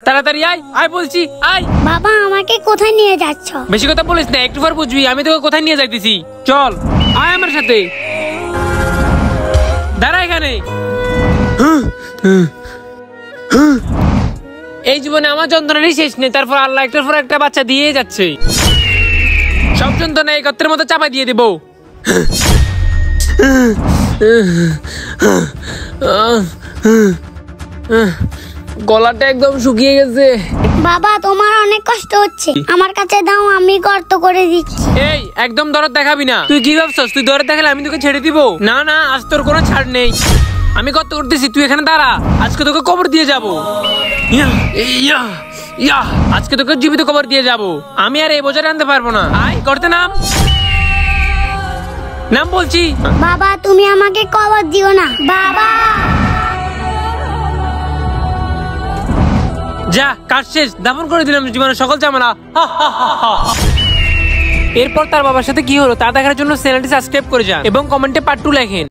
তাড়াতাড়ি আয়, আয় বলছি, আয়। বাবা আমাকে কোথায় নিয়ে যাচ্ছ? বেশি কথা বলিস না, একটু পর বুঝবি আমি তোকে কোথায় নিয়ে যাইতেছি। চল আয় আমার সাথে, দাঁড়া এখানে। এই জীবনে আমার যন্ত্রণারই শেষ নেই, তারপর আল্লাহ একটার পর একটা বাচ্চা দিয়ে যাচ্ছে। সব যন্ত্রণা এই গর্তের মতো চাপা দিয়ে দেবো। গলাটা একদম শুকিয়ে গেছে। বাবা তোমার অনেক কষ্ট হচ্ছে, আমার কাছে দাও, আমি গর্ত করে দিচ্ছি। এই একদম দরদ দেখাবি না। তুই কি ভাবছস তুই দরদ দেখালে আমি তোকে ছেড়ে দিব? না না, আজ তোর কোনো ছাড় নেই। আমি গর্ত করতেছি, তুই এখানে দাঁড়া। আজকে তোকে কবর দিয়ে যাবো। আজকে তোকে জীবিত কবর দিয়ে যাবো। আমি আর এই বোঝাটা আনতে পারবো না। আয় করতে নাম, নাম বলছি। বাবা তুমি আমাকে কবর দিও না বাবা। যা, কাজ শেষ, দাফন করে দিলাম জীবনের সকল ঝামেলা। এরপর তার বাবার সাথে কি হলো তা দেখার জন্য চ্যানেলটি সাবস্ক্রাইব করে যান এবং কমেন্টে পার্ট 2 লেখেন।